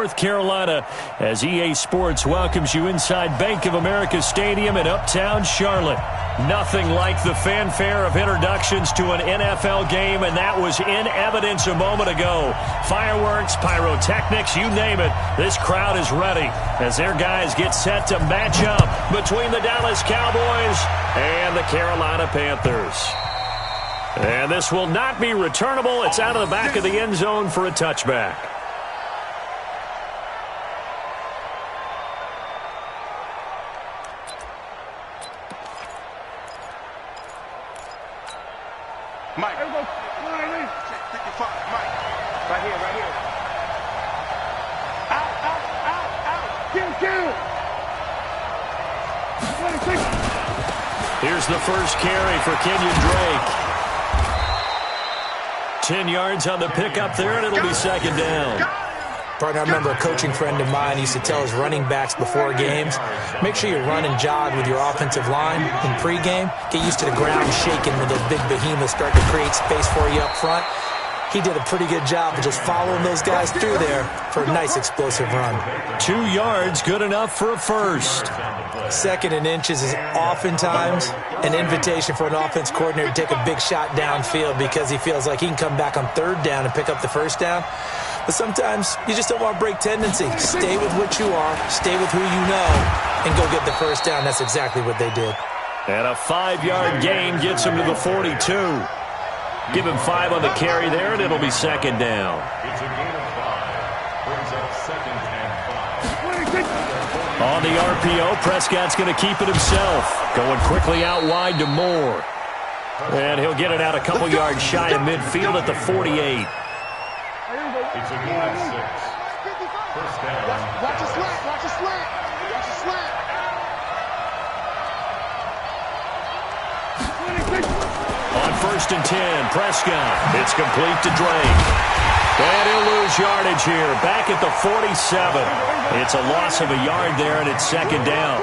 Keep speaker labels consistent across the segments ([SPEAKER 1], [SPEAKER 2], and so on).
[SPEAKER 1] North Carolina, as EA Sports welcomes you inside Bank of America Stadium in Uptown Charlotte. Nothing like the fanfare of introductions to an NFL game, and that was in evidence a moment ago. Fireworks, pyrotechnics, you name it. This crowd is ready as their guys get set to match up between the Dallas Cowboys and the Carolina Panthers. And this will not be returnable. It's out of the back of the end zone for a touchback.
[SPEAKER 2] Mike. There we go. Check 55. Mike. Right here. Out. Kill.
[SPEAKER 1] Here's the first carry for Kenyon Drake. 10 yards on the pickup there, and it'll be second down.
[SPEAKER 3] Partner, I remember a coaching friend of mine used to tell his running backs before games, make sure you run and jog with your offensive line in pregame. Get used to the ground shaking when those big behemoths start to create space for you up front. He did a pretty good job of just following those guys through there for a nice explosive run.
[SPEAKER 1] 2 yards, good enough for a first.
[SPEAKER 3] Second and inches is oftentimes an invitation for an offense coordinator to take a big shot downfield because he feels like he can come back on third down and pick up the first down. But sometimes you just don't want to break tendency. Stay with what you are, stay with who you know, and go get the first down. That's exactly what they did.
[SPEAKER 1] And a 5-yard gain gets him to the 42. Give him 5 on the carry there, and it'll be second down.
[SPEAKER 4] It's a gain of 5. Brings up second and 5.
[SPEAKER 1] On the RPO, Prescott's going to keep it himself. Going quickly out wide to Moore. And he'll get it out a couple yards shy of midfield at the 48.
[SPEAKER 4] It's a gain of 6. First down.
[SPEAKER 2] Watch the slant.
[SPEAKER 1] On first and 10, Prescott. It's complete to Drake. And he'll lose yardage here. Back at the 47. It's a loss of a yard there, and it's second down.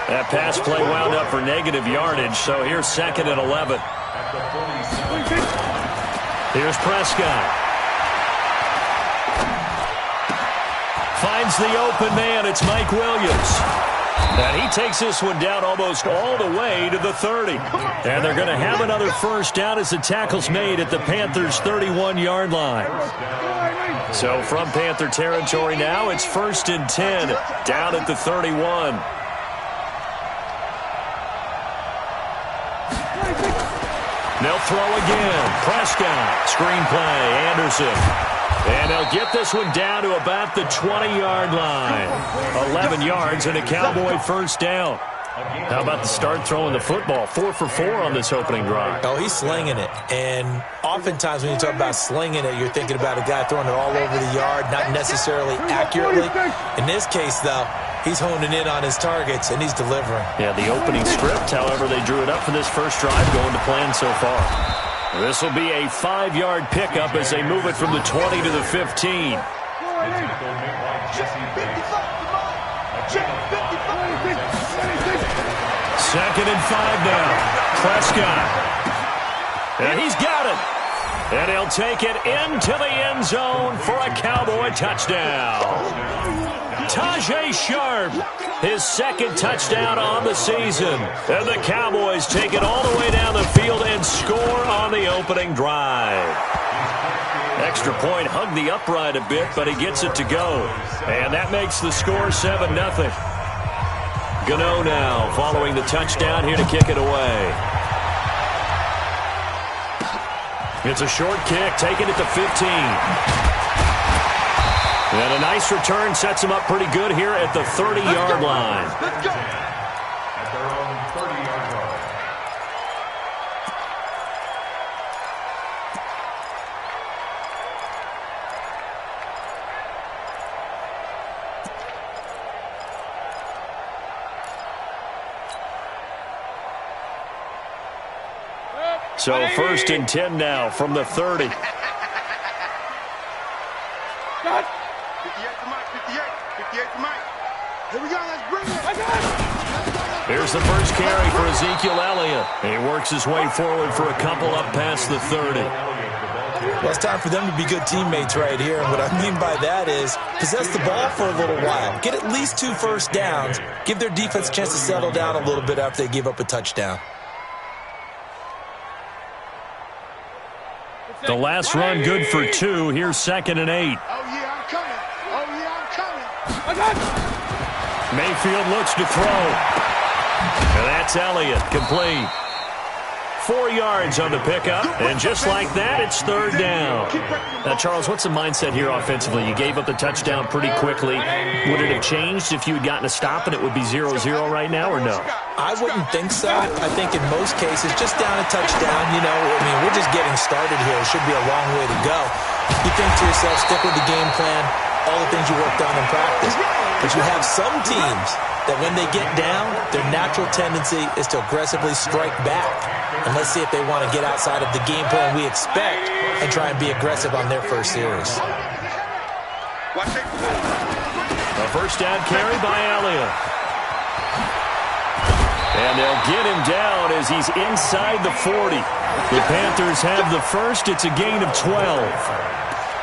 [SPEAKER 1] That pass play wound up for negative yardage, so here's second and 11. Here's Prescott. Finds the open man. It's Mike Williams. And he takes this one down almost all the way to the 30. And they're going to have another first down as the tackle's made at the Panthers' 31-yard line. So from Panther territory now, it's first and 10 down at the 31. They'll throw again. Prescott. Screenplay. Anderson. And they'll get this one down to about the 20-yard line. 11 yards and a Cowboy first down. How about the start throwing the football? 4 for 4 on this opening drive.
[SPEAKER 3] Oh, he's slinging it. And oftentimes when you talk about slinging it, you're thinking about a guy throwing it all over the yard, not necessarily accurately. In this case, though, he's honing in on his targets, and he's delivering.
[SPEAKER 1] Yeah, the opening script, however, they drew it up for this first drive, going to plan so far. This will be a 5-yard pickup as they move it from the 20 to the 15. Second and 5 now. Prescott. And he's got it. And he'll take it into the end zone for a Cowboy touchdown. Tajay Sharp, his second touchdown on the season. And the Cowboys take it all the way down the field and score on the opening drive. Extra point hugged the upright a bit, but he gets it to go. And that makes the score 7-0. Gano now following the touchdown here to kick it away. It's a short kick, taken at the 15. And a nice return sets him up pretty good here at the 30-yard line.
[SPEAKER 4] Let's go. At their own 30-yard line.
[SPEAKER 1] So first and 10 now from the 30.
[SPEAKER 2] 58 to Mike, 58 to Mike. Here we go, let's bring it.
[SPEAKER 1] Here's the first carry for Ezekiel Elliott. He works his way forward for a couple up past the 30.
[SPEAKER 3] Well, it's time for them to be good teammates right here. And what I mean by that is possess the ball for a little while. Get at least 2 first downs. Give their defense a chance to settle down a little bit after they give up a touchdown.
[SPEAKER 1] The last run good for 2. Here's 2nd and 8.
[SPEAKER 2] Oh, yeah, I'm coming. Oh, yeah, I'm coming.
[SPEAKER 1] Mayfield looks to throw. And that's Elliott, complete. 4 yards on the pickup, and just like that, it's 3rd down. Now, Charles, what's the mindset here offensively? You gave up the touchdown pretty quickly. Would it have changed if you had gotten a stop and it would be 0-0 right now, or no?
[SPEAKER 3] I wouldn't think so. I think in most cases, just down a touchdown, you know, I mean, we're just getting started here. It should be a long way to go. You think to yourself, stick with the game plan, all the things you worked on in practice. But you have some teams that when they get down, their natural tendency is to aggressively strike back. And let's see if they want to get outside of the game plan we expect and try and be aggressive on their first series.
[SPEAKER 1] A first down carry by Elliott. And they'll get him down as he's inside the 40. The Panthers have the first. It's a gain of 12.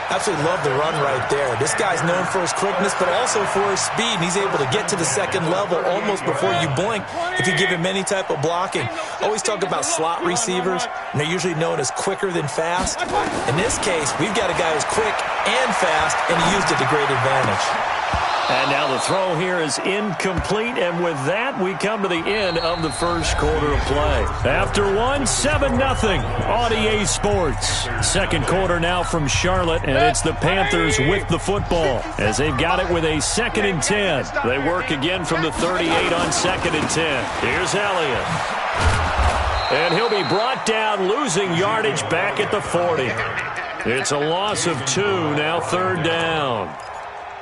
[SPEAKER 3] Absolutely love the run right there. This guy's known for his quickness, but also for his speed. And he's able to get to the second level almost before you blink if you give him any type of blocking. Always talk about slot receivers, and they're usually known as quicker than fast. In this case, we've got a guy who's quick and fast, and he used it to great advantage.
[SPEAKER 1] And now the throw here is incomplete, and with that, we come to the end of the first quarter of play. After one, 7-0 on EA Sports. Second quarter now from Charlotte, and it's the Panthers with the football as they've got it with a 2nd and 10. They work again from the 38 on 2nd and 10. Here's Elliott. And he'll be brought down, losing yardage back at the 40. It's a loss of 2, now 3rd down.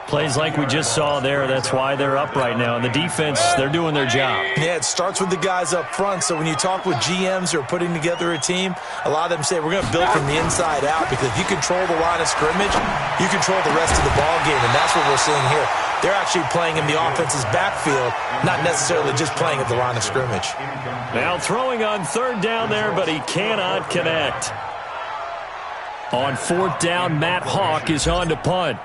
[SPEAKER 1] Plays like we just saw there, that's why they're up right now. And the defense, they're doing their job.
[SPEAKER 3] Yeah, it starts with the guys up front. So when you talk with GMs who are putting together a team, a lot of them say, we're going to build from the inside out, because if you control the line of scrimmage, you control the rest of the ball game, and that's what we're seeing here. They're actually playing in the offense's backfield, not necessarily just playing at the line of scrimmage.
[SPEAKER 1] Now throwing on 3rd down there, but he cannot connect. On 4th down, Matt Hawk is on to punt.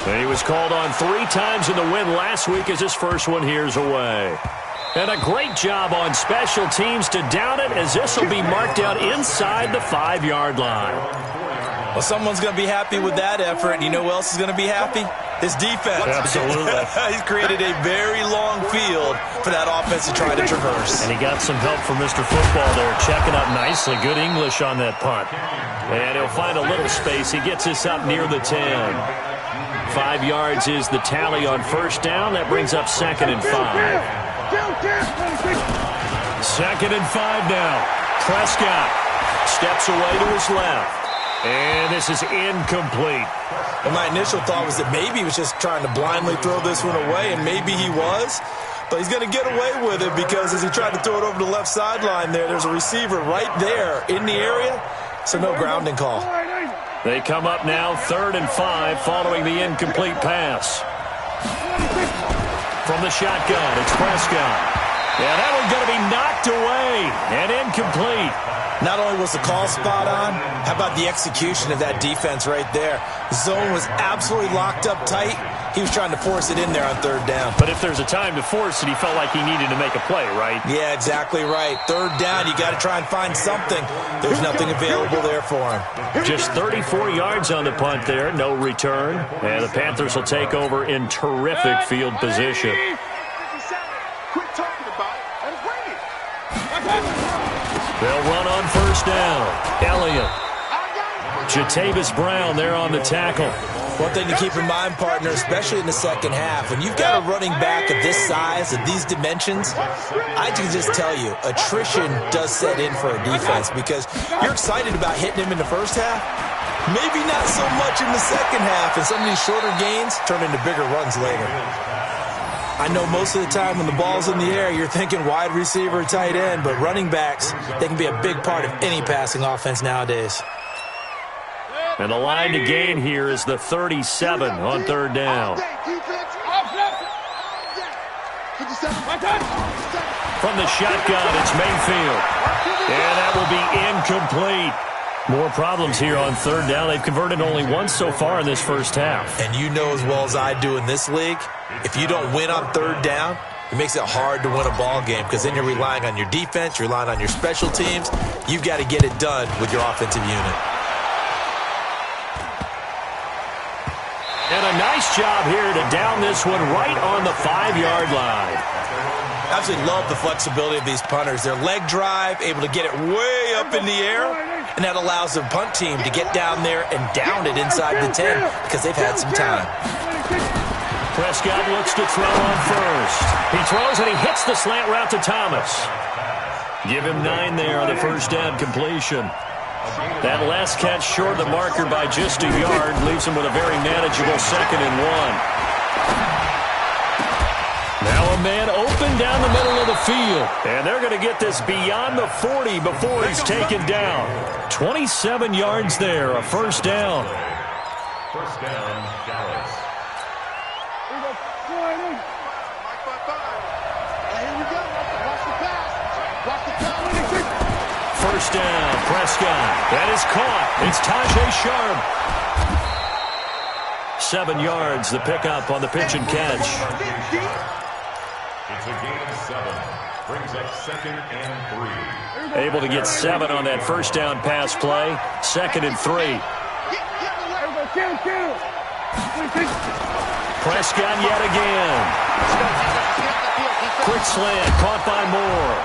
[SPEAKER 1] And he was called on 3 times in the win last week as his first one here's away. And a great job on special teams to down it, as this will be marked out inside the 5-yard line.
[SPEAKER 3] Well, someone's going to be happy with that effort. And you know who else is going to be happy? His defense.
[SPEAKER 1] Absolutely.
[SPEAKER 3] He's created a very long field for that offense to try to traverse.
[SPEAKER 1] And he got some help from Mr. Football there, checking up nicely. Good English on that punt. And he'll find a little space. He gets us up near the 10. 5 yards is the tally on 1st down. That brings up 2nd and 5. 2nd and 5 now. Prescott steps away to his left. And this is incomplete.
[SPEAKER 3] And my initial thought was that maybe he was just trying to blindly throw this one away, and maybe he was. But he's going to get away with it, because as he tried to throw it over the left sideline there's a receiver right there in the area, so no grounding call.
[SPEAKER 1] They come up now 3rd and 5 following the incomplete pass. From the shotgun, it's Prescott. Yeah, that one's going to be knocked away and incomplete.
[SPEAKER 3] Not only was the call spot on, how about the execution of that defense right there? The zone was absolutely locked up tight. He was trying to force it in there on 3rd down.
[SPEAKER 1] But if there's a time to force it, he felt like he needed to make a play, right?
[SPEAKER 3] Yeah, exactly right. 3rd down, you got to try and find something. There's nothing available there for him.
[SPEAKER 1] Just 34 yards on the punt there, no return. And the Panthers will take over in terrific field position.
[SPEAKER 2] Quit talking about it and bring it.
[SPEAKER 1] They'll run on 1st down. Elliott. Jatavis Brown there on the tackle.
[SPEAKER 3] One thing to keep in mind, partner, especially in the second half, when you've got a running back of this size, of these dimensions, I can just tell you, attrition does set in for a defense, because you're excited about hitting him in the first half, maybe not so much in the second half, and some of these shorter gains turn into bigger runs later. I know most of the time when the ball's in the air, you're thinking wide receiver, tight end, but running backs, they can be a big part of any passing offense nowadays.
[SPEAKER 1] And the line to gain here is the 37 on 3rd down. From the shotgun, it's Mayfield. And that will be incomplete. More problems here on third down. They've converted only once so far in this first half.
[SPEAKER 3] And you know as well as I do in this league, if you don't win on third down, it makes it hard to win a ball game because then you're relying on your defense, you're relying on your special teams. You've got to get it done with your offensive unit.
[SPEAKER 1] And a nice job here to down this one right on the 5-yard line.
[SPEAKER 3] Absolutely love the flexibility of these punters. Their leg drive, able to get it way up in the air, and that allows the punt team to get down there and down it inside the 10 because they've had some time.
[SPEAKER 1] Prescott looks to throw on first. He throws and he hits the slant route to Thomas. Give him 9 there on the first down completion. That last catch short of the marker by just a yard leaves him with a very manageable 2nd and 1. Now a man open down the middle of the field. And they're going to get this beyond the 40 before he's taken down. 27 yards there, a first down.
[SPEAKER 4] First down, Dallas.
[SPEAKER 1] First down, Prescott. That is caught. It's Tajay Sharp. 7 yards, the pickup on the pitch and catch.
[SPEAKER 4] It's a gain of 7. Brings up 2nd and 3.
[SPEAKER 1] Able to get 7 on that first down pass play. 2nd and 3. Prescott yet again. Quick slant, caught by Moore.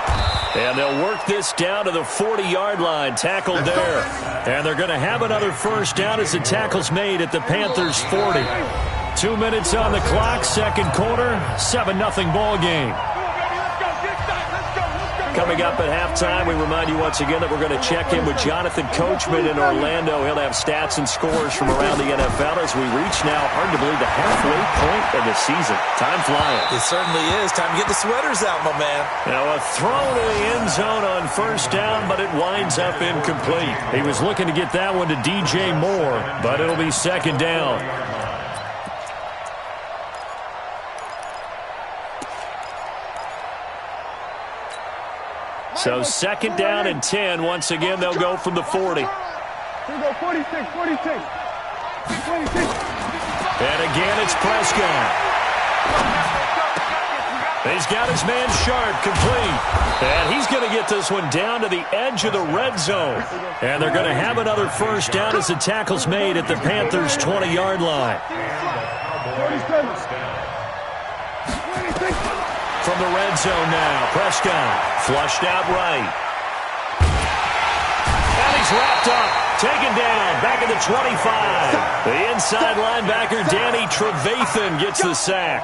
[SPEAKER 1] And they'll work this down to the 40-yard line, tackled there. And they're going to have another first down as the tackle's made at the Panthers' 40. 2 minutes on the clock, second quarter, 7-0 ball game. Coming up at halftime, we remind you once again that we're going to check in with Jonathan Coachman in Orlando. He'll have stats and scores from around the NFL as we reach now, hard to believe, the halfway point of the season. Time flying.
[SPEAKER 3] It certainly is. Time to get the sweaters out, my man.
[SPEAKER 1] Now a throw to the end zone on first down, but it winds up incomplete. He was looking to get that one to DJ Moore, but it'll be second down. So second down and 10. Once again, they'll go from the 40.
[SPEAKER 2] Here we go, 46.
[SPEAKER 1] And again, it's Prescott. He's got his man Sharp complete. And he's going to get this one down to the edge of the red zone. And they're going to have another first down as the tackle's made at the Panthers' 20-yard line. From the red zone now, Prescott flushed out right. And he's wrapped up, taken down, back at the 25. The inside linebacker, Danny Trevathan, gets the sack.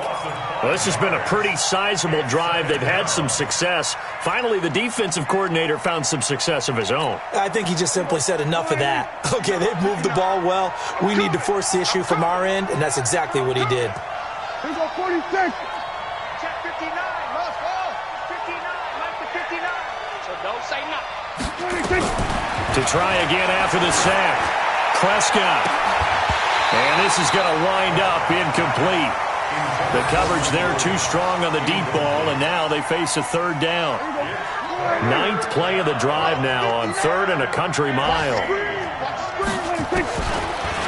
[SPEAKER 1] Well, this has been a pretty sizable drive. They've had some success. Finally, the defensive coordinator found some success of his own.
[SPEAKER 3] I think he just simply said enough of that. Okay, they've moved the ball well. We need to force the issue from our end, and that's exactly what he did.
[SPEAKER 2] Here we go, 46.
[SPEAKER 1] To try again after the sack. Prescott. And this is going to wind up incomplete. The coverage there too strong on the deep ball, and now they face a third down. 9th play of the drive now on 3rd and a country mile.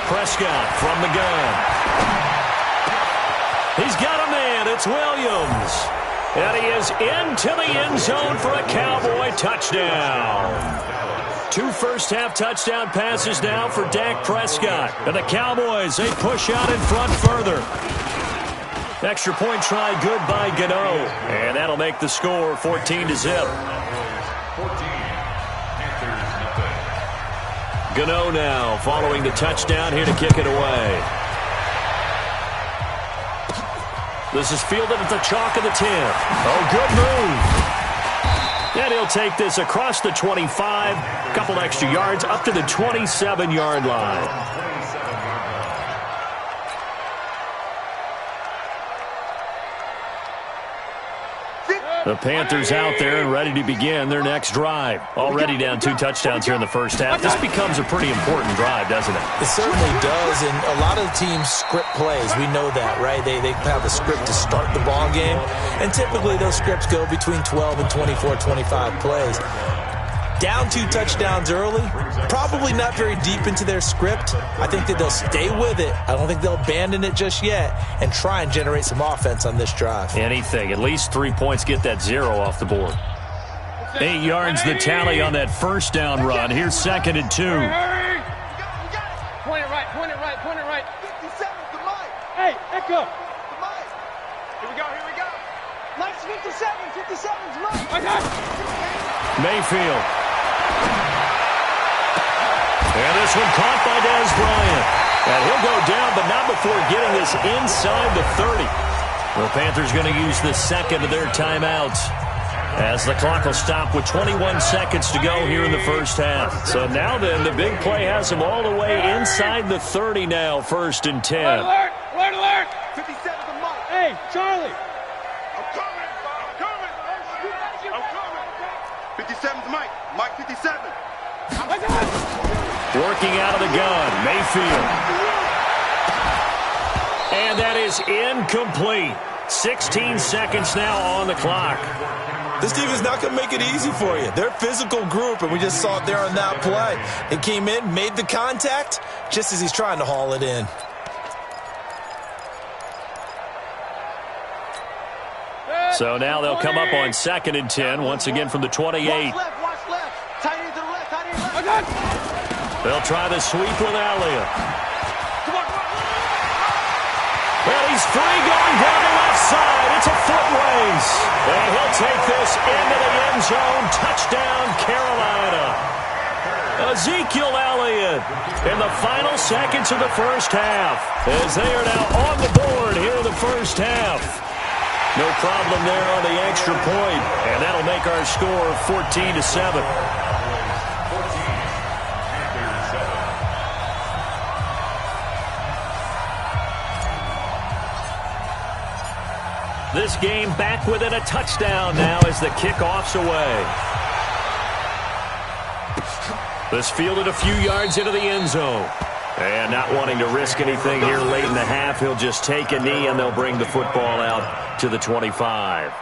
[SPEAKER 1] Prescott from the gun. He's got a man. It's Williams. And he is into the end zone for a Cowboy touchdown. 2 first-half touchdown passes now for Dak Prescott. And the Cowboys, they push out in front further. Extra point try good by Gano. And that'll make the score 14-0.
[SPEAKER 4] 14.
[SPEAKER 1] Gano now following the touchdown here to kick it away. This is fielded at the chalk of the 10. Oh, good move. And he'll take this across the 25. Couple extra yards up to the 27-yard line. The Panthers out there and ready to begin their next drive. Already down 2 touchdowns here in the first half. This becomes a pretty important drive, doesn't it?
[SPEAKER 3] It certainly does, and a lot of the teams script plays. We know that, right? They have a script to start the ball game, and typically those scripts go between 12 and 24, 25 plays. Down 2 touchdowns early, probably not very deep into their script. I think that they'll stay with it. I don't think they'll abandon it just yet and try and generate some offense on this drive.
[SPEAKER 1] Anything. At least 3 points, get that 0 off the board. 8 yards the tally on that first down run. Here's 2nd and 2.
[SPEAKER 2] Point it right, point it right, point it right. 57's the mic. Hey, Echo. The mic. Here we go. Nice 57's mic. I got it.
[SPEAKER 1] Mayfield. And this one caught by Dez Bryant. And he'll go down, but not before getting this inside the 30. The Panthers going to use the second of their timeouts as the clock will stop with 21 seconds to go here in the first half. So now then, the big play has them all the way inside the 30 now, 1st and 10.
[SPEAKER 2] Red alert! 57's the mic. Hey, Charlie. I'm coming. 57's Mike. Mike 57.
[SPEAKER 1] Working out of the gun, Mayfield. And that is incomplete. 16 seconds now on the clock.
[SPEAKER 3] This team is not going to make it easy for you. They're a physical group, and we just saw it there on that play. It came in, made the contact, just as he's trying to haul it in.
[SPEAKER 1] So now they'll come up on 2nd and 10, once again from the 28.
[SPEAKER 2] Watch left. Tight end to the left, tight end left.
[SPEAKER 1] They'll try the sweep with Elliott.
[SPEAKER 2] Come on.
[SPEAKER 1] Well, he's free going down the left side. It's a foot race. And he'll take this into the end zone. Touchdown, Carolina. Ezekiel Elliott in the final seconds of the first half as they are now on the board here in the first half. No problem there on the extra point, and that'll make our score 14-7. This game back within a touchdown now as the kickoff's away. This fielded a few yards into the end zone. And not wanting to risk anything here late in the half, he'll just take a knee and they'll bring the football out to the 25.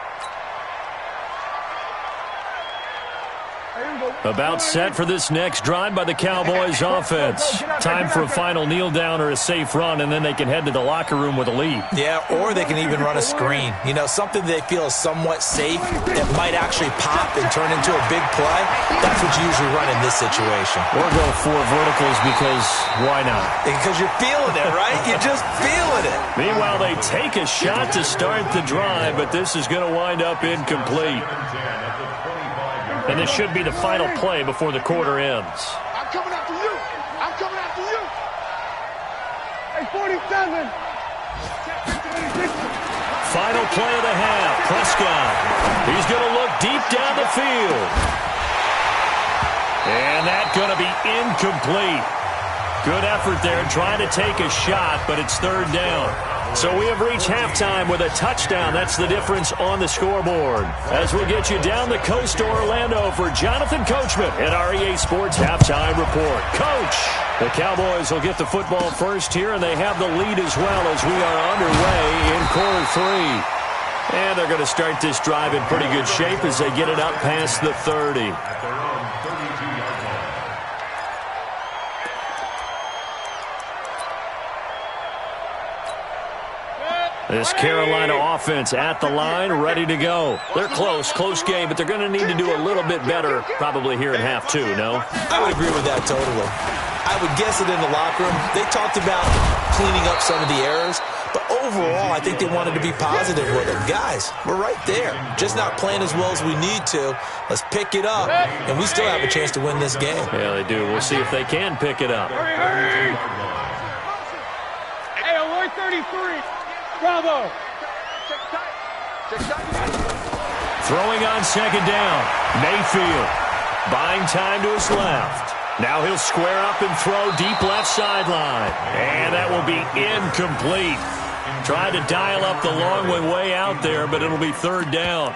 [SPEAKER 1] About set for this next drive by the Cowboys offense. Time for a final kneel down or a safe run, and then they can head to the locker room with a lead.
[SPEAKER 3] Yeah, or they can even run a screen. You know, something they feel is somewhat safe that might actually pop and turn into a big play. That's what you usually run in this situation.
[SPEAKER 1] Or go 4 verticals because why not?
[SPEAKER 3] Because you're feeling it, right? You're just feeling it.
[SPEAKER 1] Meanwhile, they take a shot to start the drive, but this is going to wind up incomplete. And this should be the final play before the quarter ends.
[SPEAKER 2] I'm coming after you. Hey, 47.
[SPEAKER 1] Final play of the half. Prescott. He's going to look deep down the field. And that's going to be incomplete. Good effort there trying to take a shot, but it's 3rd down. So we have reached halftime with a touchdown. That's the difference on the scoreboard. As we'll get you down the coast to Orlando for Jonathan Coachman at our EA Sports Halftime Report. Coach, the Cowboys will get the football first here, and they have the lead as well as we are underway in quarter 3. And they're going to start this drive in pretty good shape as they get it up past the 30. This Carolina offense at the line, ready to go. They're close game, but they're going to need to do a little bit better probably here in half 2, no?
[SPEAKER 3] I would agree with that totally. I would guess that in the locker room, they talked about cleaning up some of the errors, but overall, I think they wanted to be positive with them. Guys, we're right there, just not playing as well as we need to. Let's pick it up, and we still have a chance to win this game.
[SPEAKER 1] Yeah, they do. We'll see if they can pick it up.
[SPEAKER 2] Hurry. Hey, alert 33. Bravo.
[SPEAKER 1] Throwing on 2nd down. Mayfield buying time to his left. Now he'll square up and throw deep left sideline. And that will be incomplete. Tried to dial up the long way out there, but it'll be third down.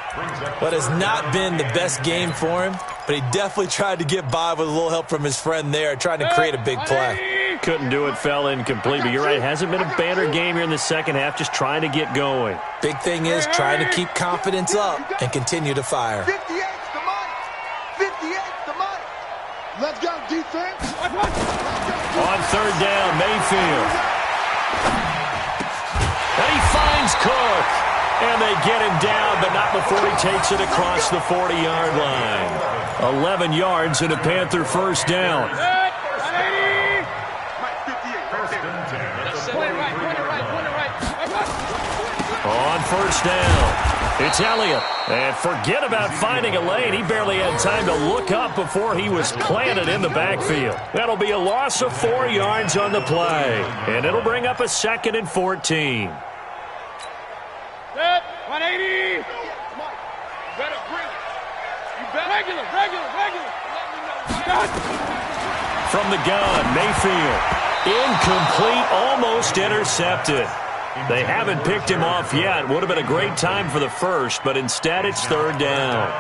[SPEAKER 3] What has not been the best game for him, but he definitely tried to get by with a little help from his friend there, trying to create a big play.
[SPEAKER 1] Couldn't do it, fell incomplete, but you're right. It hasn't been a banner game here in the second half, just trying to get going.
[SPEAKER 3] Big thing is trying to keep confidence up and continue to fire.
[SPEAKER 2] 58's the money. 58's the money. Let's go, defense.
[SPEAKER 1] On third down, Mayfield. And he finds Cook. And they get him down, but not before he takes it across the 40-yard line. 11 yards and a Panther first down. On first down, it's Elliott. And forget about finding a lane. He barely had time to look up before he was planted in the backfield. That'll be a loss of 4 yards on the play. And it'll bring up a 2nd and 14.
[SPEAKER 2] Set, 180. Better bring it. You better. Regular.
[SPEAKER 1] From the gun, Mayfield. Incomplete, almost intercepted. They haven't picked him off yet. Would have been a great time for the first, but instead it's third down.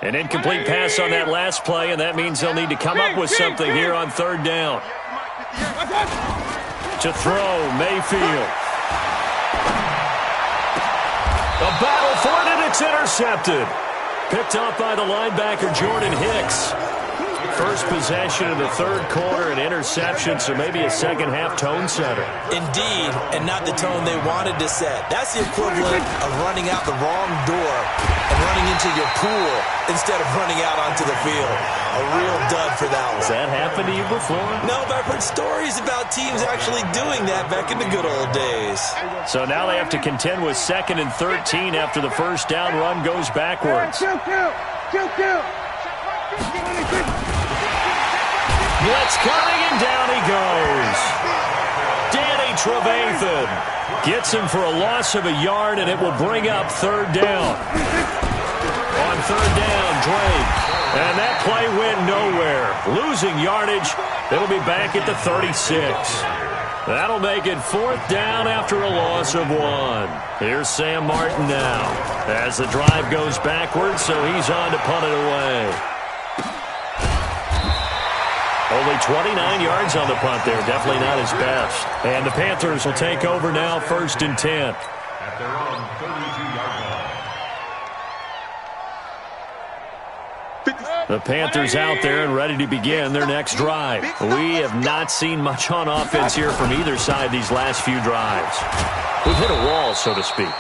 [SPEAKER 1] An incomplete pass on that last play, and that means they'll need to come up with something here on third down. To throw, Mayfield. A battle for it, and it's intercepted. Picked off by the linebacker, Jordan Hicks. First possession of the third quarter, an interception, so maybe a second-half tone setter.
[SPEAKER 3] Indeed, and not the tone they wanted to set. That's the equivalent of running out the wrong door and running into your pool instead of running out onto the field. A real dud for that one.
[SPEAKER 1] Has that happened to you before?
[SPEAKER 3] No, but I've heard stories about teams actually doing that back in the good old days.
[SPEAKER 1] So now they have to contend with 2nd and 13 after the first down run goes backwards. Blitz coming, and down he goes. Danny Trevathan gets him for a loss of a yard, and it will bring up third down. On third down, Drake. And that play went nowhere. Losing yardage. It'll be back at the 36. That'll make it fourth down after a loss of 1. Here's Sam Martin now as the drive goes backwards, so he's on to punt it away. Only 29 yards on the punt there. Definitely not his best. And the Panthers will take over now, 1st and 10.
[SPEAKER 4] At their own 32-yard line.
[SPEAKER 1] The Panthers out there and ready to begin their next drive. We have not seen much on offense here from either side these last few drives. We've hit a wall, so to speak.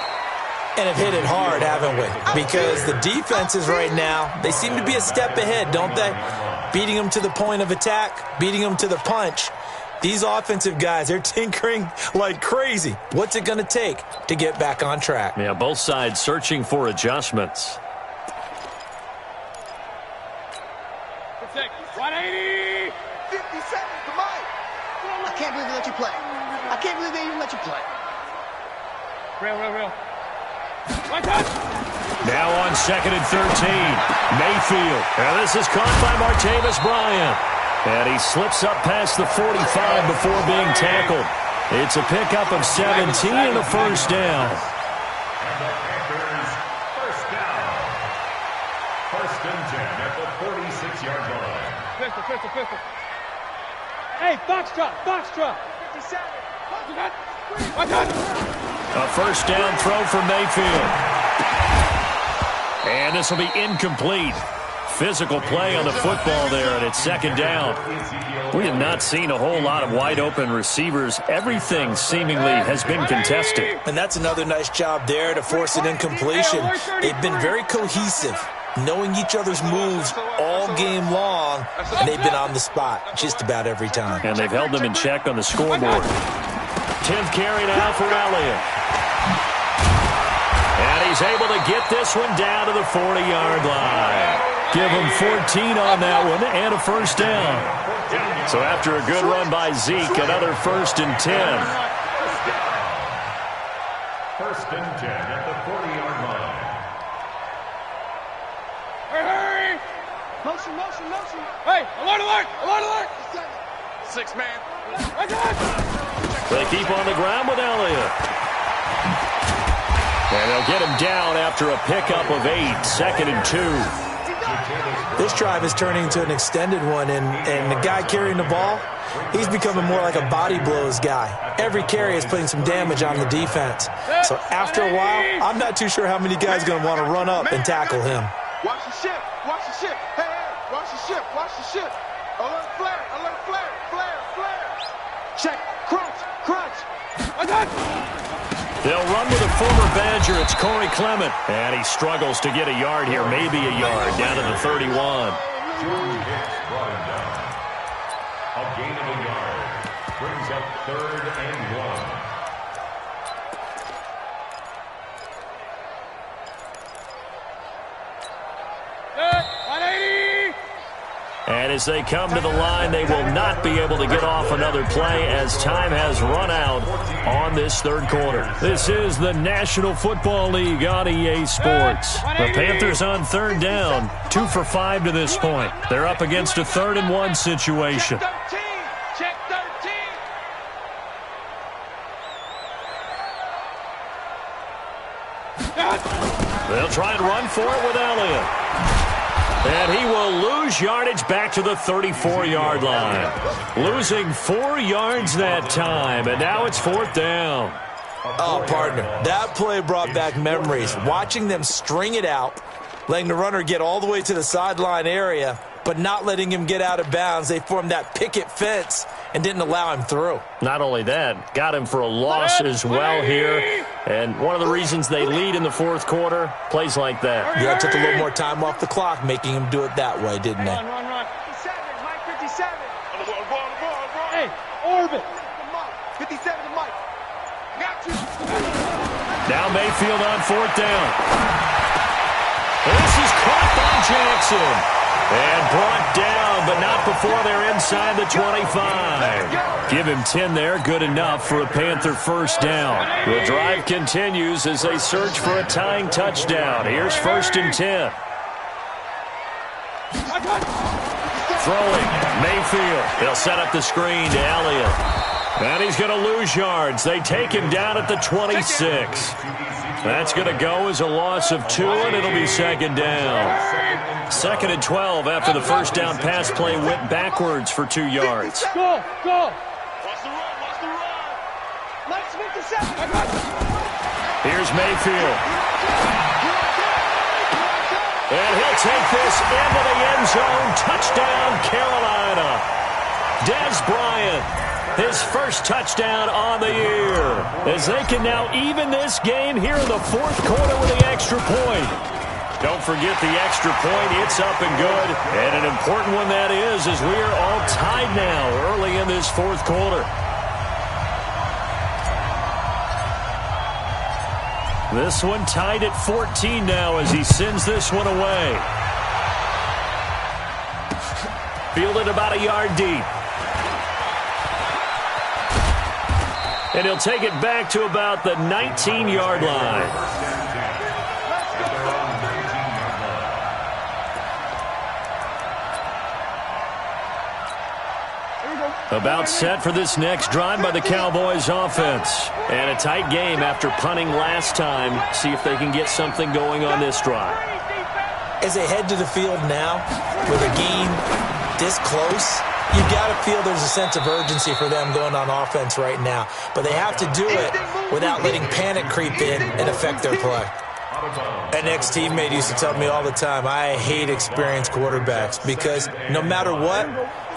[SPEAKER 3] And have hit it hard, haven't we? Because the defenses right now, they seem to be a step ahead, don't they? Beating them to the point of attack, beating them to the punch. These offensive guys, they're tinkering like crazy. What's it going to take to get back on track?
[SPEAKER 1] Yeah, both sides searching for adjustments.
[SPEAKER 2] 180. 57, come on. I can't believe they let you play. I can't believe they even let you play. Real.
[SPEAKER 1] Now on 2nd and 13, Mayfield. And this is caught by Martavis Bryant. And he slips up past the 45 before being tackled. It's a pickup of 17 and a first down.
[SPEAKER 4] And the Panthers first down. 1st and 10 at the 46-yard line.
[SPEAKER 2] Pistol. Hey, Foxtrot. 57.
[SPEAKER 1] A first down throw for Mayfield. And this will be incomplete. Physical play on the football there, and it's 2nd down. We have not seen a whole lot of wide-open receivers. Everything seemingly has been contested.
[SPEAKER 3] And that's another nice job there to force an incompletion. They've been very cohesive, knowing each other's moves all game long, and they've been on the spot just about every time.
[SPEAKER 1] And they've held them in check on the scoreboard. 10th carry now for Elliott. And he's able to get this one down to the 40-yard line. Give him 14 on that one and a first down. So after a good run by Zeke, another 1st and 10.
[SPEAKER 4] 1st and 10 at the 40-yard line.
[SPEAKER 2] Hurry! Motion, motion, motion. Hey, alert, alert, alert, alert. 6 man.
[SPEAKER 1] They keep on the ground with Elliott. And they'll get him down after a pickup of 8, 2nd and 2.
[SPEAKER 3] This drive is turning into an extended one, and the guy carrying the ball, he's becoming more like a body blows guy. Every carry is putting some damage on the defense. So after a while, I'm not too sure how many guys are going to want to run up and tackle him.
[SPEAKER 2] Watch the ship, watch the ship. Hey, hey, watch the ship, watch the ship. Alert flare, flare, flare. Check, crunch, crunch.
[SPEAKER 1] They'll run with a former Badger. It's Corey Clement. And he struggles to get a yard here, maybe a yard, down to the 31.
[SPEAKER 4] 2 hits brought him down. A gain of a yard. Brings up 3rd and 1.
[SPEAKER 1] And as they come to the line, they will not be able to get off another play as time has run out on this 3rd quarter. This is the National Football League on EA Sports. The Panthers on 3rd down, 2 for 5 to this point. They're up against a 3rd and 1 situation.
[SPEAKER 2] Check 13.
[SPEAKER 1] They'll try and run for it with Elliott. And he will lose yardage back to the 34-yard line. Losing 4 yards that time, and now it's 4th down.
[SPEAKER 3] Oh, partner, that play brought back memories. Watching them string it out, letting the runner get all the way to the sideline area, but not letting him get out of bounds. They formed that picket fence and didn't allow him through.
[SPEAKER 1] Not only that, got him for a loss as well here. And one of the reasons they lead in the 4th quarter, plays like that.
[SPEAKER 3] Yeah, it took a little more time off the clock, making him do it that way, didn't they?
[SPEAKER 2] Run. 57, Mike 57. Hey, orbit. 57 to Mike. Got you.
[SPEAKER 1] Now Mayfield on 4th down. This is caught by Jackson. And brought down, but not before they're inside the 25. Give him 10 there, good enough for a Panther 1st down. The drive continues as they search for a tying touchdown. Here's 1st and 10. Throwing, Mayfield. He'll set up the screen to Elliott. And he's going to lose yards. They take him down at the 26. That's going to go as a loss of 2, and it'll be 2nd down. 2nd and 12 after the 1st down pass play went backwards for 2 yards.
[SPEAKER 2] Go. Watch the run. Let's 57.
[SPEAKER 1] Here's Mayfield. And he'll take this into the end zone. Touchdown, Carolina. Dez Bryant, his 1st touchdown on the year. As they can now even this game here in the 4th quarter with the extra point. Don't forget the extra point. It's up and good. And an important one that is, as we are all tied now early in this 4th quarter. This one tied at 14 now as he sends this one away. Fielded about a yard deep. And he'll take it back to about the 19-yard line. About set for this next drive by the Cowboys offense. And a tight game after punting last time. See if they can get something going on this drive.
[SPEAKER 3] As they head to the field now, with a game this close, you've got to feel there's a sense of urgency for them going on offense right now. But they have to do it without letting panic creep in and affect their play. An ex-teammate used to tell me all the time, I hate experienced quarterbacks because no matter what,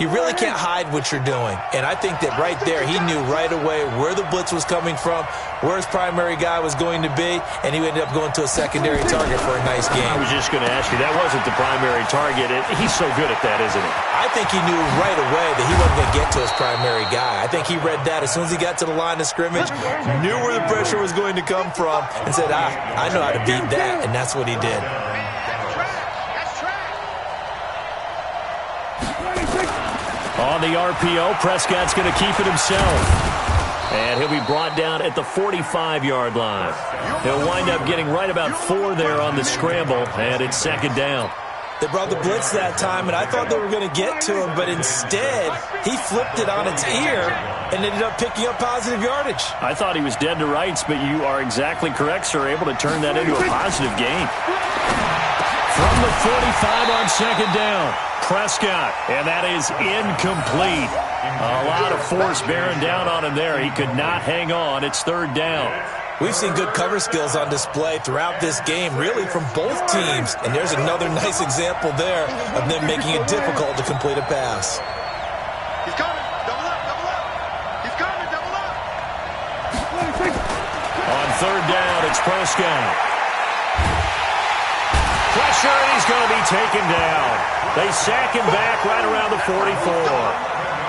[SPEAKER 3] you really can't hide what you're doing. And I think that right there, he knew right away where the blitz was coming from, where his primary guy was going to be, and he ended up going to a secondary target for a nice game.
[SPEAKER 1] I was just going to ask you, that wasn't the primary target. He's so good at that, isn't he?
[SPEAKER 3] I think he knew right away that he wasn't going to get to his primary guy. I think he read that as soon as he got to the line of scrimmage, knew where the pressure was going to come from, and said, I know how to beat that, and that's what he did.
[SPEAKER 1] On the RPO, Prescott's going to keep it himself. And he'll be brought down at the 45-yard line. He'll wind up getting right about 4 there on the scramble, and it's 2nd down.
[SPEAKER 3] They brought the blitz that time, and I thought they were going to get to him, but instead, he flipped it on its ear and ended up picking up positive yardage.
[SPEAKER 1] I thought he was dead to rights, but you are exactly correct, sir. Able to turn that into a positive gain. From the 45 on second down, Prescott, and that is incomplete. A lot of force bearing down on him there. He could not hang on. It's third down.
[SPEAKER 3] We've seen good cover skills on display throughout this game, really from both teams. And there's another nice example there of them making it difficult to complete a pass.
[SPEAKER 2] He's coming. Double up, double up. He's coming, double up.
[SPEAKER 1] On third down, it's Prescott. Pressure, and he's going to be taken down. They sack him back right around the 44.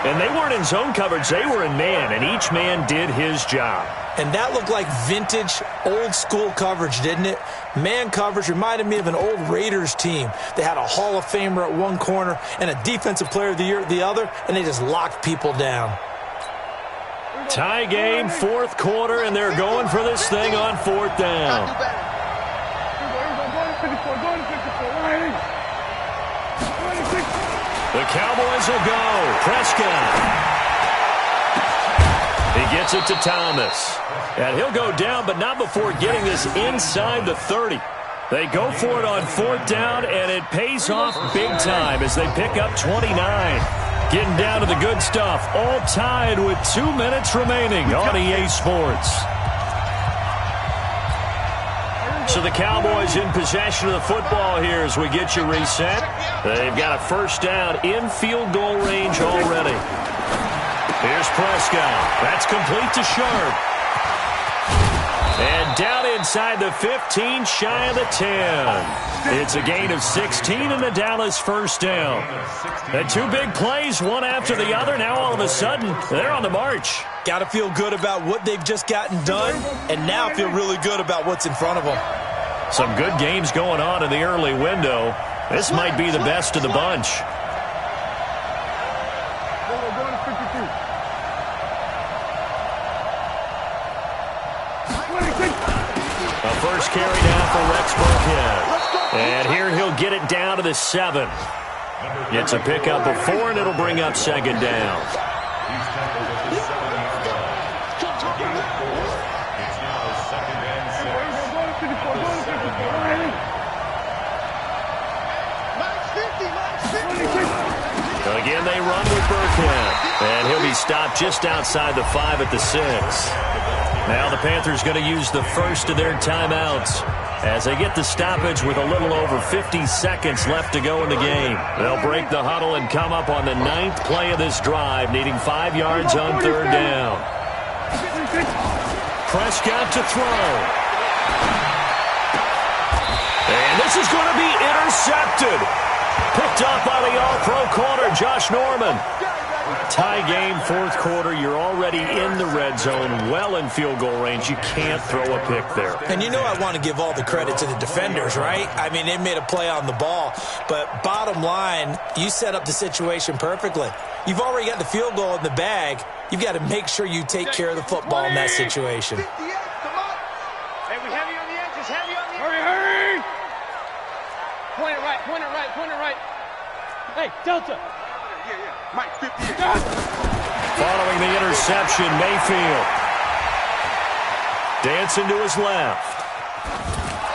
[SPEAKER 1] And they weren't in zone coverage. They were in man, and each man did his job.
[SPEAKER 3] And that looked like vintage, old-school coverage, didn't it? Man coverage reminded me of an old Raiders team. They had a Hall of Famer at one corner and a Defensive Player of the Year at the other, and they just locked people down.
[SPEAKER 1] Tie game, fourth quarter, and they're going for this thing on fourth down. The Cowboys will go. Prescott. He gets it to Thomas. And he'll go down, but not before getting this inside the 30. They go for it on fourth down, and it pays off big time as they pick up 29. Getting down to the good stuff. All tied with 2 minutes remaining on EA Sports. So the Cowboys in possession of the football here as we get you reset. They've got a first down in field goal range already. Here's Prescott. That's complete to Sharp. And down inside the 15, shy of the 10. It's a gain of 16 and the Dallas first down. And two big plays, one after the other. Now all of a sudden, they're on the march.
[SPEAKER 3] Got to feel good about what they've just gotten done, and now feel really good about what's in front of them.
[SPEAKER 1] Some good games going on in the early window. This might be the best of the bunch. A first carry down for Rex Burkhead. And here he'll get it down to the 7. It's a pickup of 4, and it'll bring up second down. Again, they run with Burkhead. And he'll be stopped just outside the 5 at the 6. Now the Panthers going to use the first of their timeouts as they get the stoppage with a little over 50 seconds left to go in the game. They'll break the huddle and come up on the 9th play of this drive, needing 5 yards on third down. Prescott to throw. And this is going to be intercepted. Picked up by the all-pro corner, Josh Norman. Tie game, fourth quarter. You're already in the red zone, well in field goal range. You can't throw a pick there.
[SPEAKER 3] And you know I want to give all the credit to the defenders, right? I mean, they made a play on the ball. But bottom line, you set up the situation perfectly. You've already got the field goal in the bag. You've got to make sure you take care of the football in that situation.
[SPEAKER 2] Hey, we heavy on the edges, heavy on the edges. Hurry, hurry! Point it right, point it right, point it right. Hey, Delta. Yeah. Mike, 58.
[SPEAKER 1] Following the interception, Mayfield. Dancing to his left.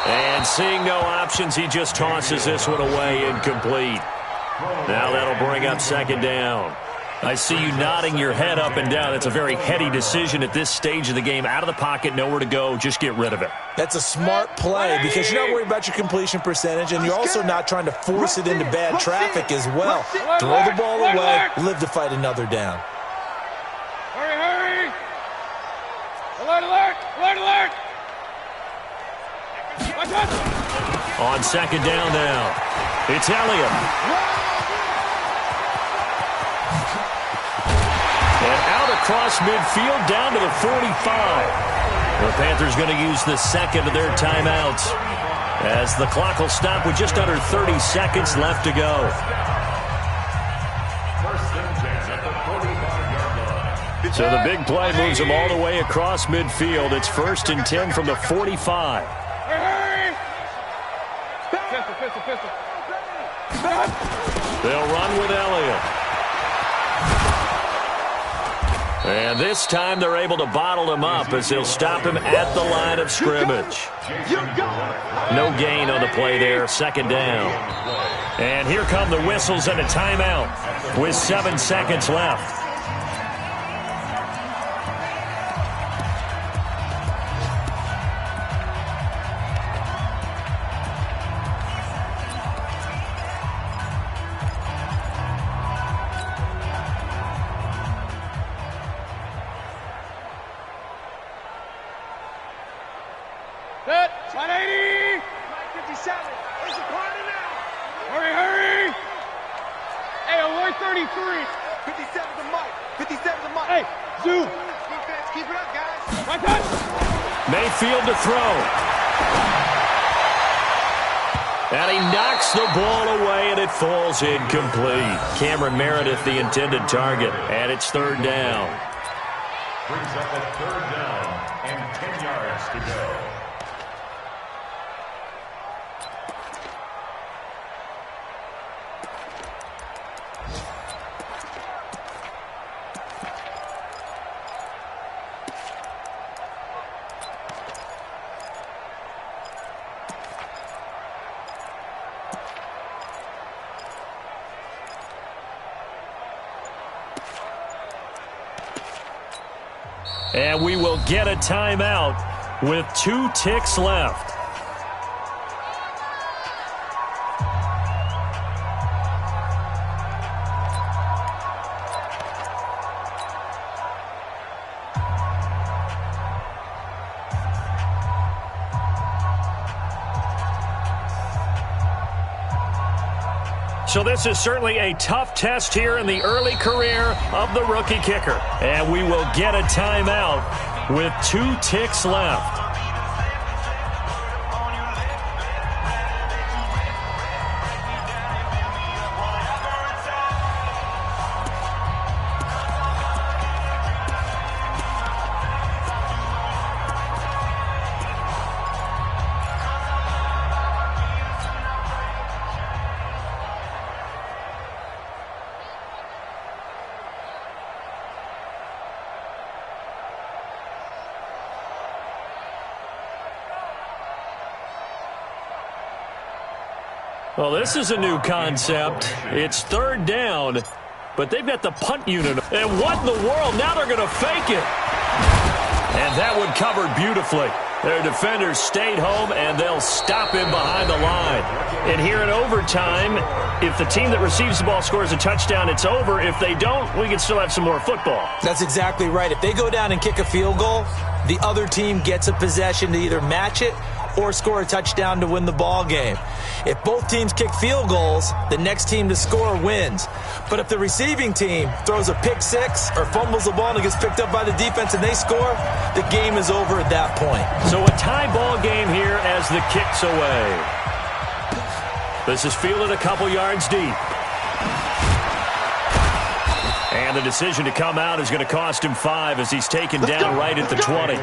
[SPEAKER 1] And seeing no options, he just tosses this one away, incomplete. Now that'll bring up second down. I see you nodding your head up and down. It's a very heady decision at this stage of the game. Out of the pocket, nowhere to go. Just get rid of it.
[SPEAKER 3] That's a smart play because you're not worried about your completion percentage, and you're also not trying to force it into bad traffic as well. Throw the ball away, live to fight another down.
[SPEAKER 2] Hurry, hurry! Alert, alert! Alert, alert!
[SPEAKER 1] On second down now, it's Elliott. And out across midfield down to the 45. The Panthers going to use the second of their timeouts as the clock will stop with just under 30 seconds left to go. So the big play moves them all the way across midfield. It's 1st and 10 from the 45.
[SPEAKER 2] Pistol.
[SPEAKER 1] They'll run with Elliott. And this time they're able to bottle him up as they'll stop him at the line of scrimmage. No gain on the play there, second down. And here come the whistles and a timeout with 7 seconds left.
[SPEAKER 2] Set. 180. 57. Where's the corner now? Hurry, hurry. Hey, avoid 33. 57 to Mike. 57 to Mike. Hey, Zoo. Defense, keep it up, guys. Right touch.
[SPEAKER 1] Mayfield to throw. And he knocks the ball away, and it falls incomplete. Cameron Meredith, the intended target, and it's third down.
[SPEAKER 4] Brings up a third down and 10 yards to go.
[SPEAKER 1] And we will get a timeout with 2 ticks left. So this is certainly a tough test here in the early career of the rookie kicker. And we will get a timeout with 2 ticks left. Well, this is a new concept. It's third down, but they've got the punt unit. And what in the world? Now they're going to fake it. And that one covered beautifully. Their defenders stayed home, and they'll stop him behind the line. And here in overtime, if the team that receives the ball scores a touchdown, it's over. If they don't, we can still have some more football.
[SPEAKER 3] That's exactly right. If they go down and kick a field goal, the other team gets a possession to either match it or score a touchdown to win the ball game. If both teams kick field goals, the next team to score wins. But if the receiving team throws a pick six or fumbles the ball and it gets picked up by the defense and they score, the game is over at that point.
[SPEAKER 1] So a tie ball game here as the kick's away. This is fielded a couple yards deep. And the decision to come out is going to cost him 5 as he's taken down right at the 20.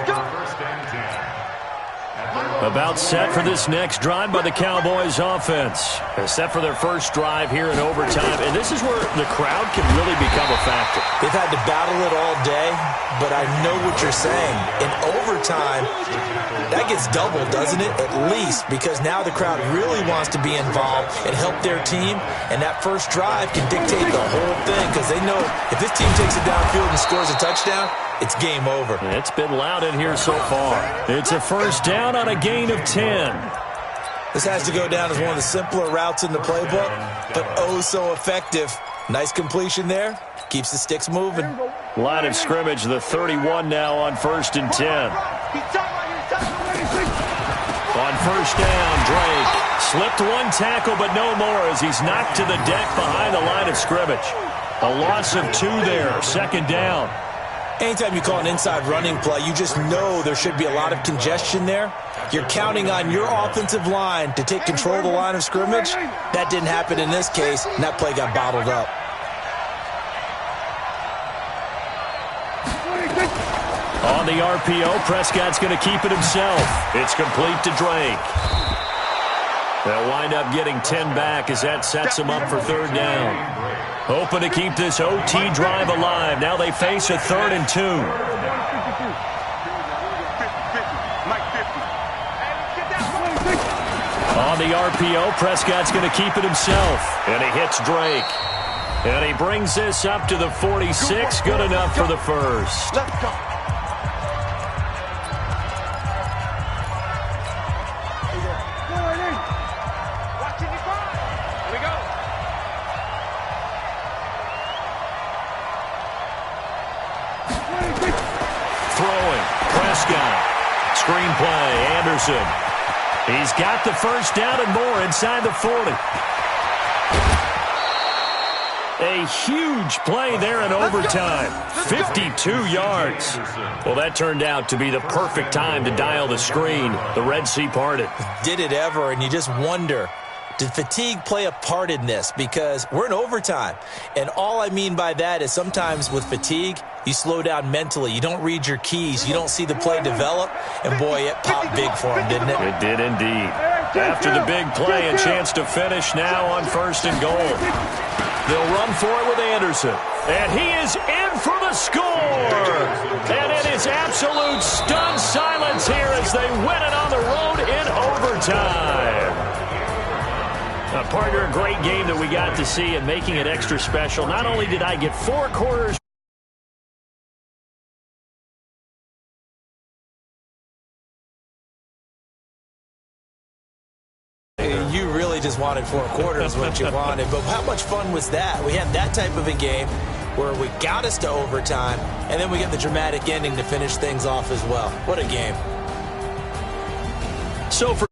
[SPEAKER 1] About set for this next drive by the Cowboys offense. They're set for their first drive here in overtime. And this is where the crowd can really become a factor.
[SPEAKER 3] They've had to battle it all day, but I know what you're saying. In overtime, that gets doubled, doesn't it? At least, because now the crowd really wants to be involved and help their team. And that first drive can dictate the whole thing because they know if this team takes it downfield and scores a touchdown, it's game over.
[SPEAKER 1] It's been loud in here so far. It's a first down on a gain of 10.
[SPEAKER 3] This has to go down as one of the simpler routes in the playbook, but oh so effective. Nice completion there. Keeps the sticks moving.
[SPEAKER 1] Line of scrimmage, the 31 now on 1st and 10. On first down, Drake slipped one tackle, but no more as he's knocked to the deck behind the line of scrimmage. A loss of 2 there, 2nd down.
[SPEAKER 3] Anytime you call an inside running play, you just know there should be a lot of congestion there. You're counting on your offensive line to take control of the line of scrimmage. That didn't happen in this case, and that play got bottled up.
[SPEAKER 1] On the RPO, Prescott's going to keep it himself. It's complete to Drake. They'll wind up getting 10 back as that sets them up for third down. Hoping to keep this OT drive alive. Now they face a 3rd and 2. On the RPO, Prescott's going to keep it himself. And he hits Drake. And he brings this up to the 46. Good enough for the first.
[SPEAKER 2] Let's go.
[SPEAKER 1] Throwing. Prescott. Screenplay. Anderson. He's got the first down and more inside the 40. A huge play there in overtime. 52 yards. Well, that turned out to be the perfect time to dial the screen. The Red Sea parted.
[SPEAKER 3] Did it ever, and you just wonder, did fatigue play a part in this? Because we're in overtime, and all I mean by that is sometimes with fatigue, you slow down mentally. You don't read your keys. You don't see the play develop, and boy, it popped big for him, didn't it?
[SPEAKER 1] It did indeed. After the big play, a chance to finish now on 1st and goal. They'll run for it with Anderson. And he is in for the score. And it is absolute stunned silence here as they win it on the road in overtime. Partner, a great game that we got to see and making it extra special. Not only did I get 4 quarters.
[SPEAKER 3] You really just wanted 4 quarters, what you wanted. But how much fun was that? We had that type of a game where we got us to overtime, and then we get the dramatic ending to finish things off as well. What a game.
[SPEAKER 1] So for